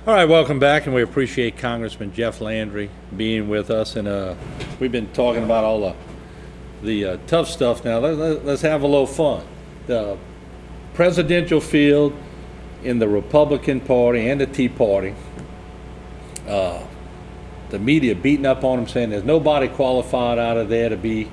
All right, welcome back, and we appreciate Congressman Jeff Landry being with us. And we've been talking about all the tough stuff now. Let's have a little fun. The presidential field in the Republican Party and the Tea Party, the media beating up on him, saying there's nobody qualified out of there to be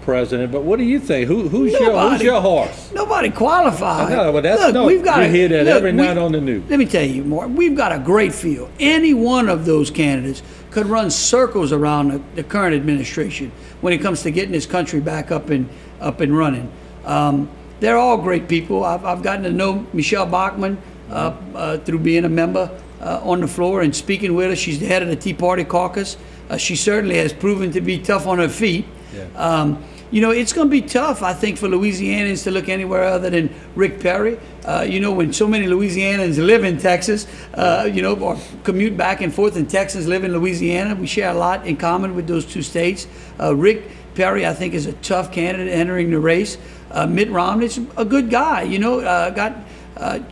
president. But what do you think? Who's your horse? Nobody qualified. No, but that's look, we've got you hear that every night on the news. Let me tell you more. We've got a great field. Any one of those candidates could run circles around the current administration when it comes to getting this country back up and running. They're all great people. I've gotten to know Michelle Bachmann through being a member on the floor and speaking with her. She's the head of the Tea Party caucus. She certainly has proven to be tough on her feet. Yeah. You know, it's going to be tough, I think, for Louisianans to look anywhere other than Rick Perry. You know, when so many Louisianans live in Texas, you know, or commute back and forth, and Texans live in Louisiana, we share a lot in common with those two states. Rick Perry, I think, is a tough candidate entering the race. Mitt Romney's a good guy, you know, got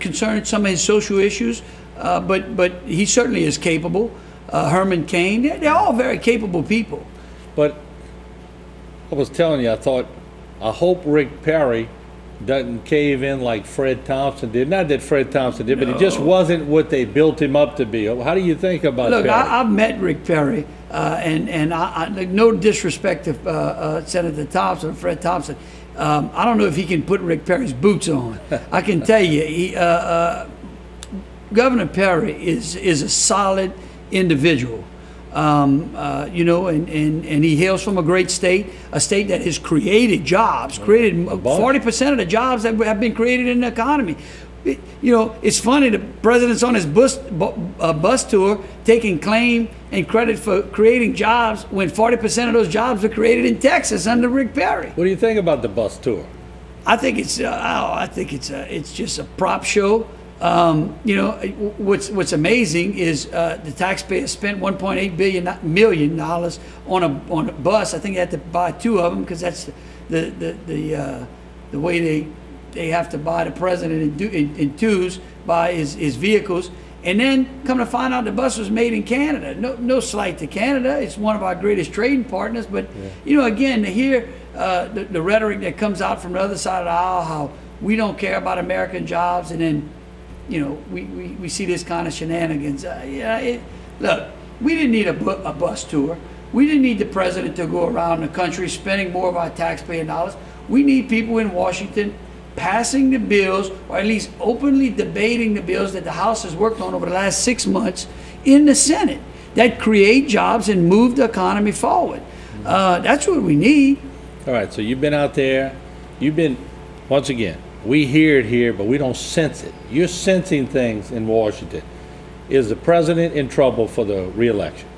concerned with some of his social issues, but he certainly is capable. Herman Cain, they're all very capable people. But I was telling you, I hope Rick Perry doesn't cave in like Fred Thompson did. Not that Fred Thompson did, but he just wasn't what they built him up to be. How do you think about Look, Perry? I've met Rick Perry, and I no disrespect to Senator Thompson, Fred Thompson. I don't know if he can put Rick Perry's boots on. I can tell you, Governor Perry is a solid individual. You know, and he hails from a great state, a state that has created jobs, created 40% of the jobs that have been created in the economy. You know, it's funny, the president's on his bus tour taking claim and credit for creating jobs when 40% of those jobs were created in Texas under Rick Perry. What do you think about the bus tour? I think it's just a prop show. You know, what's amazing is the taxpayers spent $1.8 million on a bus. I think they had to buy two of them because that's the way they have to buy the president in twos, buy his vehicles. And then come to find out the bus was made in Canada. No slight to Canada. It's one of our greatest trading partners. But, you know, again, to hear the rhetoric that comes out from the other side of the aisle, how we don't care about American jobs, and then, you know, we see this kind of shenanigans. Look, we didn't need a bus tour. We didn't need the president to go around the country spending more of our taxpayer dollars. We need people in Washington passing the bills, or at least openly debating the bills that the House has worked on over the last 6 months in the Senate that create jobs and move the economy forward. That's what we need. All right, so you've been out there. You've been, once again, we hear it here, but we don't sense it. You're sensing things in Washington. Is the president in trouble for the re-election?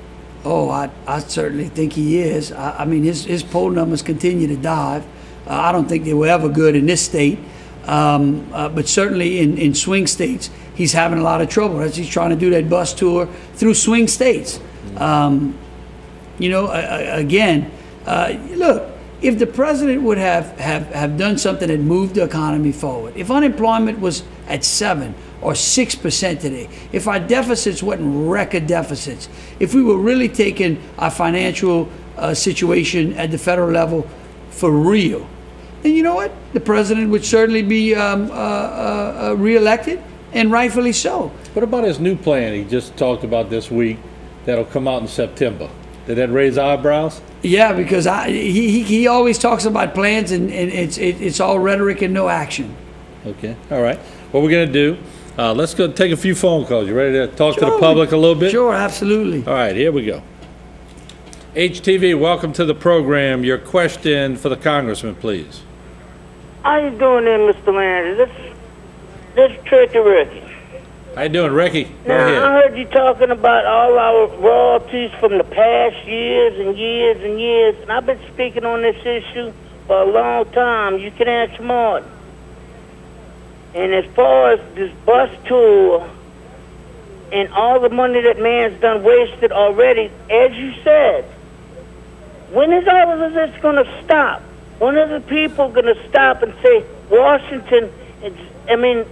Oh, I certainly think he is. I mean, his poll numbers continue to dive. I don't think they were ever good in this state. But certainly in swing states, he's having a lot of trouble as he's trying to do that bus tour through swing states. You know, again, look, if the president would have done something that moved the economy forward, if unemployment was at 7 or 6% today, if our deficits wasn't record deficits, if we were really taking our financial situation at the federal level for real, then you know what? The president would certainly be reelected, and rightfully so. What about his new plan he just talked about this week that'll come out in September? Did that raise eyebrows? Yeah, because he always talks about plans, and it's all rhetoric and no action. Okay, all right. What we're going to do, let's go take a few phone calls. You ready to talk to the public a little bit? Sure, absolutely. All right, here we go. HTV, welcome to the program. Your question for the congressman, please. How you doing there, Mr. Landry? This is Tricky Ricky. How you doing, Ricky? Go now, ahead. I heard you talking about all our royalties from the past years and years and years, and I've been speaking on this issue for a long time. You can ask Martin. And as far as this bus tour and all the money that man's done wasted already, as you said, when is all of this going to stop? When are the people going to stop and say, Washington, I mean,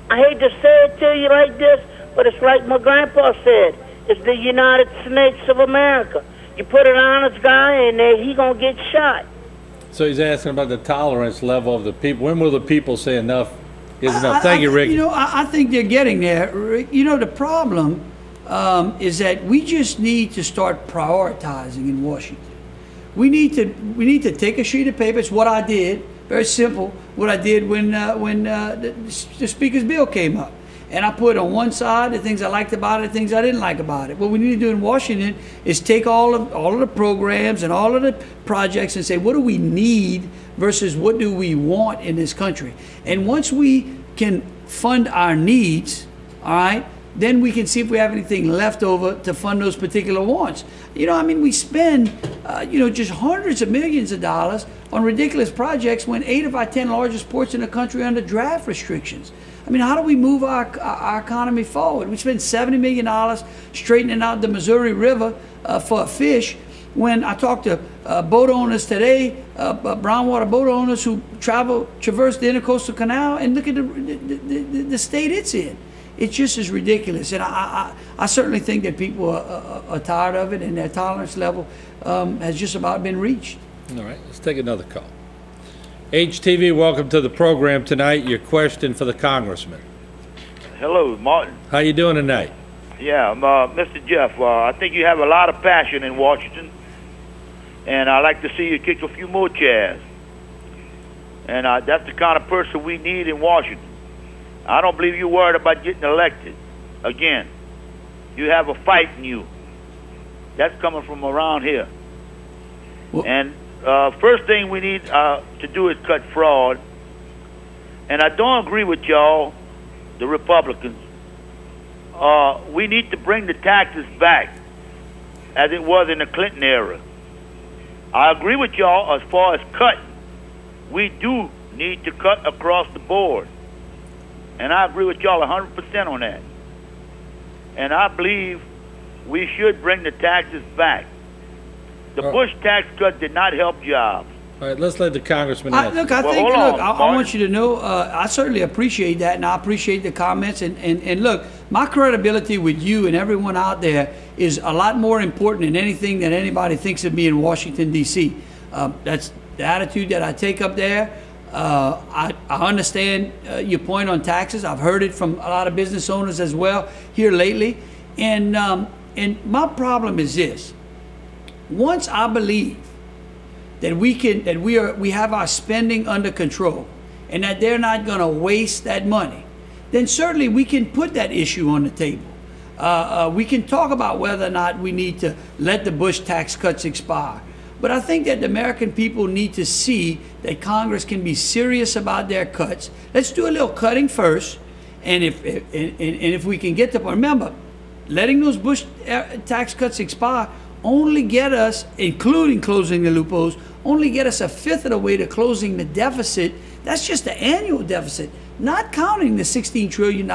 I hate to say it to you like this, But it's like my grandpa said, it's the United States of America. You put an honest guy in there, he gonna get shot. So he's asking about the tolerance level of the people. When will the people say enough is enough? Thank you, Rick. You know, I think they're getting there. Rick. You know, the problem is that we just need to start prioritizing in Washington. We need to take a sheet of paper. It's what I did. Very simple. What I did when the Speaker's bill came up. And I put on one side the things I liked about it, the things I didn't like about it. What we need to do in Washington is take all of the programs and all of the projects and say, what do we need versus what do we want in this country? And once we can fund our needs, all right, then we can see if we have anything left over to fund those particular wants. You know, I mean, we spend, you know, just hundreds of millions of dollars on ridiculous projects when 8 of our 10 largest ports in the country are under draft restrictions. I mean, how do we move our economy forward? We spend $70 million straightening out the Missouri River for fish. When I talked to boat owners today, brownwater boat owners who traverse the Intercoastal Canal, and look at the state it's in. It just is ridiculous. And I certainly think that people are tired of it, and their tolerance level has just about been reached. All right, let's take another call. HTV, welcome to the program tonight. Your question for the congressman. Hello, Martin. How you doing tonight? Yeah, Mr. Jeff, I think you have a lot of passion in Washington, and I'd like to see you kick a few more chairs. And that's the kind of person we need in Washington. I don't believe you're worried about getting elected again. You have a fight in you. That's coming from around here. Well, and first thing we need to do is cut fraud. And I don't agree with y'all, the Republicans. We need to bring the taxes back as it was in the Clinton era. I agree with y'all as far as cutting. We do need to cut across the board. And I agree with y'all 100% on that. And I believe we should bring the taxes back. The Bush tax cut did not help jobs. All right, let's let the congressman answer. Look, I want you to know, I certainly appreciate that, and I appreciate the comments. And look, my credibility with you and everyone out there is a lot more important than anything that anybody thinks of me in Washington, D.C. That's the attitude that I take up there. I understand your point on taxes. I've heard it from a lot of business owners as well here lately. And my problem is this. Once I believe that we have our spending under control and that they're not going to waste that money, then certainly we can put that issue on the table. We can talk about whether or not we need to let the Bush tax cuts expire. But I think that the American people need to see that Congress can be serious about their cuts. Let's do a little cutting first, and if we can get to, remember, letting those Bush tax cuts expire only get us, including closing the loopholes, only get us a fifth of the way to closing the deficit. That's just the annual deficit, not counting the $16 trillion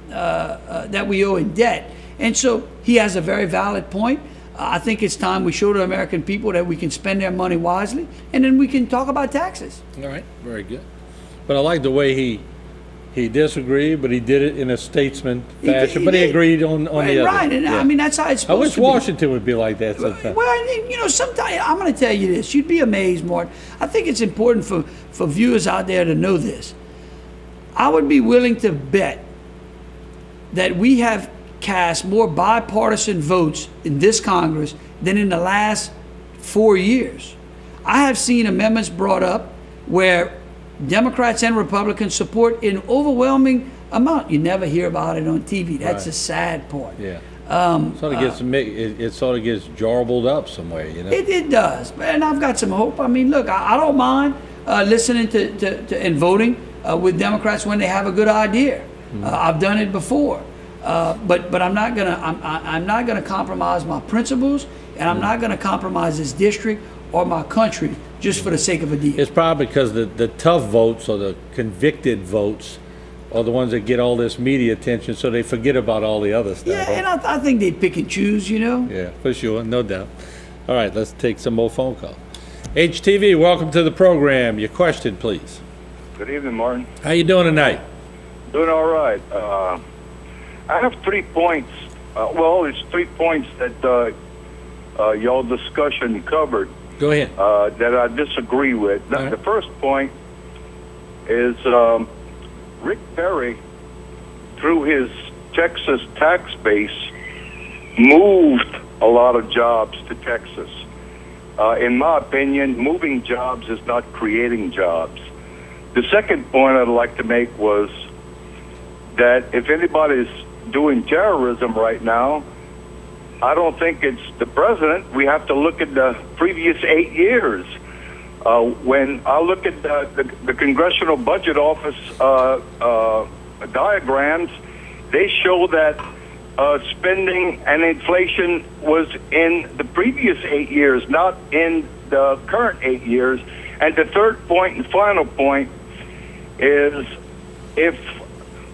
that we owe in debt. And so he has a very valid point. I think it's time we show the American people that we can spend their money wisely, and then we can talk about taxes. All right, very good. But I like the way he disagreed, but he did it in a statesman fashion. But he agreed on the other. Right, and I mean, that's how it's supposed to be. I wish Washington would be like that sometimes. Well, you know, sometimes, I'm going to tell you this. You'd be amazed, Martin. I think it's important for viewers out there to know this. I would be willing to bet that we have cast more bipartisan votes in this Congress than in the last 4 years. I have seen amendments brought up where Democrats and Republicans support in overwhelming amount. You never hear about it on TV. That's the sad part. Yeah. It sort of gets jarbled up somewhere, you know. It does, and I've got some hope. I mean, look, I don't mind listening to and voting with Democrats when they have a good idea. I've done it before. But I'm not gonna compromise my principles, and I'm not gonna compromise this district or my country just for the sake of a deal. It's probably because the tough votes or the convicted votes are the ones that get all this media attention, so they forget about all the other stuff. Yeah, and I think they pick and choose, you know. Yeah, for sure, no doubt. All right, let's take some more phone calls. HTV, welcome to the program. Your question, please. Good evening, Martin. How you doing tonight? Doing all right. I have 3 points. Well, it's 3 points that y'all discussion covered. Go ahead. That I disagree with. Right. The first point is Rick Perry, through his Texas tax base, moved a lot of jobs to Texas. In my opinion, moving jobs is not creating jobs. The second point I'd like to make was that if anybody's doing terrorism right now, I don't think it's the president. We have to look at the previous 8 years. When I look at the Congressional Budget Office diagrams, they show that spending and inflation was in the previous 8 years, not in the current 8 years. And the third point and final point is if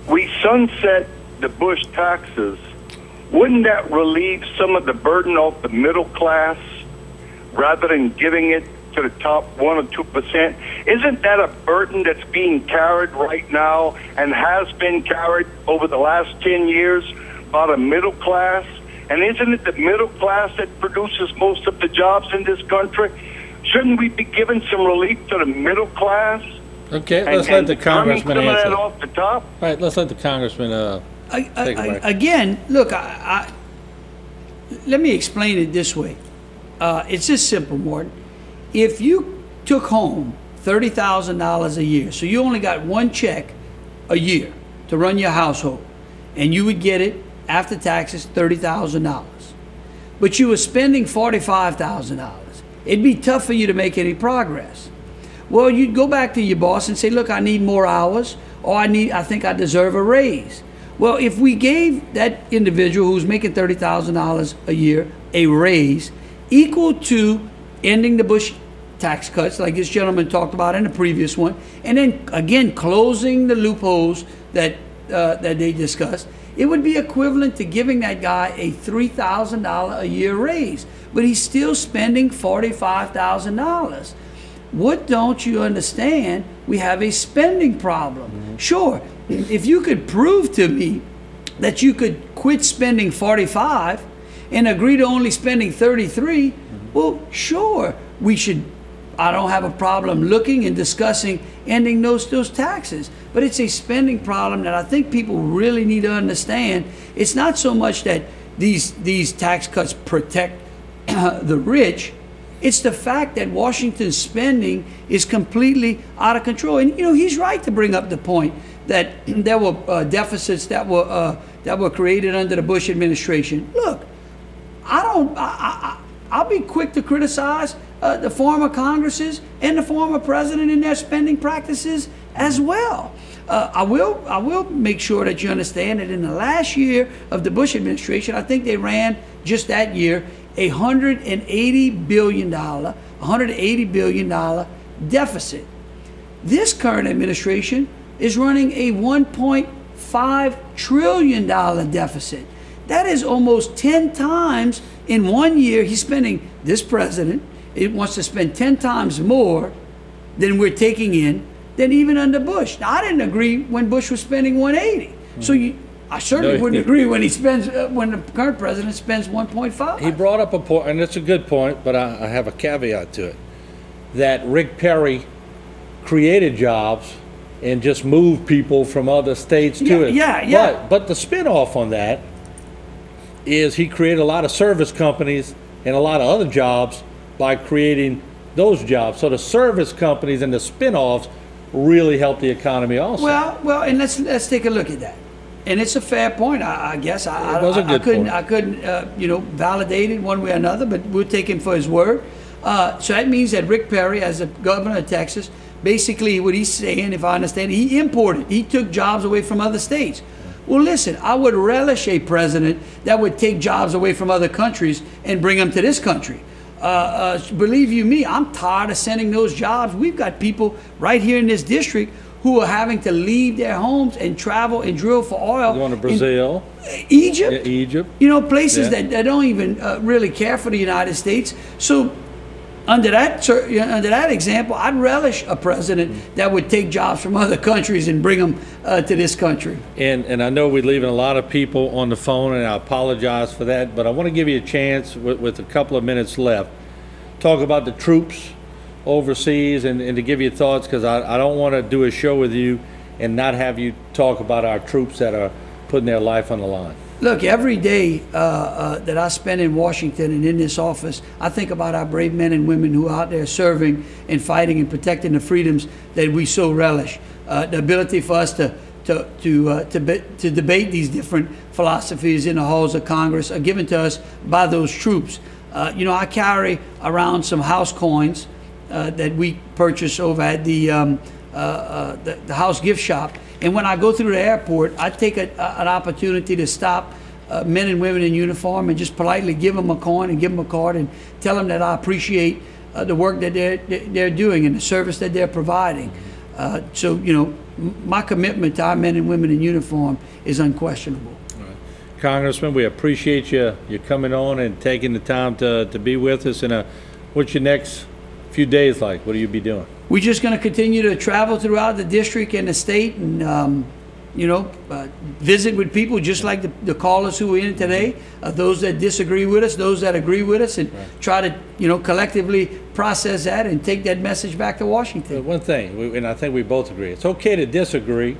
we sunset the Bush taxes, wouldn't that relieve some of the burden off the middle class rather than giving it to the top 1 or 2%? Isn't that a burden that's being carried right now and has been carried over the last 10 years by the middle class? And isn't it the middle class that produces most of the jobs in this country? Shouldn't we be giving some relief to the middle class? Okay, let's let the congressman some of answer. that off the top? All right, let's let the congressman Again, look, let me explain it this way. It's just simple, Martin. If you took home $30,000 a year, so you only got one check a year to run your household, and you would get it after taxes, $30,000, but you were spending $45,000, it'd be tough for you to make any progress. Well, you'd go back to your boss and say, look, I need more hours, or I think I deserve a raise. Well, if we gave that individual who's making $30,000 a year a raise equal to ending the Bush tax cuts, like this gentleman talked about in the previous one, and then again closing the loopholes that they discussed, it would be equivalent to giving that guy a $3,000 a year raise, but he's still spending $45,000. What don't you understand? We have a spending problem. Mm-hmm. Sure, if you could prove to me that you could quit spending 45 and agree to only spending 33, well, sure, we should. I don't have a problem looking and discussing ending those taxes. But it's a spending problem that I think people really need to understand. It's not so much that these tax cuts protect the rich. It's the fact that Washington's spending is completely out of control. And, he's right to bring up the point that there were deficits that were created under the Bush administration. Look, I'll be quick to criticize the former Congresses and the former president in their spending practices as well. I will make sure that you understand that in the last year of the Bush administration, I think they ran just that year $180 billion deficit. This current administration is running a $1.5 trillion deficit. That is almost 10 times in 1 year. He's spending, this president, it wants to spend 10 times more than we're taking in than even under Bush. Now, I didn't agree when Bush was spending 180. So I certainly wouldn't agree when when the current president spends 1.5. He brought up a point, and it's a good point, but I have a caveat to it, that Rick Perry created jobs and just moved people from other states to it. Yeah. But the spinoff on that is he created a lot of service companies and a lot of other jobs by creating those jobs. So the service companies and the spinoffs really help the economy also. Well, and let's take a look at that. And it's a fair point, I guess. I couldn't validate it one way or another, but we'll take him for his word. So that means that Rick Perry, as the governor of Texas, basically what he's saying, if I understand it, he took jobs away from other states. Well, listen, I would relish a president that would take jobs away from other countries and bring them to this country. Believe you me, I'm tired of sending those jobs. We've got people right here in this district who are having to leave their homes and travel and drill for oil. Going to Brazil. Egypt. Yeah, Egypt. Places that don't even really care for the United States. So under that example, I'd relish a president that would take jobs from other countries and bring them to this country. And I know we're leaving a lot of people on the phone, and I apologize for that, but I want to give you a chance with a couple of minutes left, talk about the troops overseas and to give you thoughts, because I don't want to do a show with you and not have you talk about our troops that are putting their life on the line. Look, every day that I spend in Washington and in this office, I think about our brave men and women who are out there serving and fighting and protecting the freedoms that we so relish. The ability for us to debate these different philosophies in the halls of Congress are given to us by those troops. I carry around some house coins that we purchase over at the house gift shop. And when I go through the airport, I take an opportunity to stop men and women in uniform and just politely give them a coin and give them a card and tell them that I appreciate the work that they're doing and the service that they're providing. So, my commitment to our men and women in uniform is unquestionable. Right. Congressman, we appreciate you coming on and taking the time to be with us. And what's your next few days like? What will you be doing? We're just going to continue to travel throughout the district and the state and, visit with people just like the callers who were in today, those that disagree with us, those that agree with us, and try to, collectively process that and take that message back to Washington. One thing, and I think we both agree, it's okay to disagree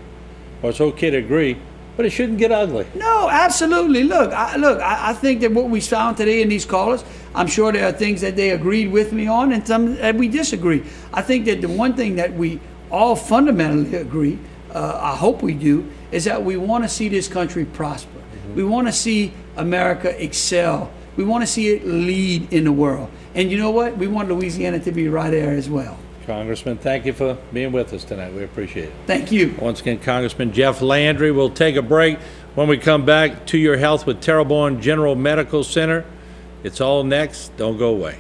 or it's okay to agree, but it shouldn't get ugly. No, absolutely. Look, I think that what we found today in these callers, I'm sure there are things that they agreed with me on and some that we disagree. I think that the one thing that we all fundamentally agree, I hope we do, is that we want to see this country prosper. We want to see America excel. We want to see it lead in the world. And you know what? We want Louisiana to be right there as well. Congressman, thank you for being with us tonight. We appreciate it. Thank you. Once again, Congressman Jeff Landry. We'll take a break. When we come back, To Your Health with Terrebonne General Medical Center. It's all next. Don't go away.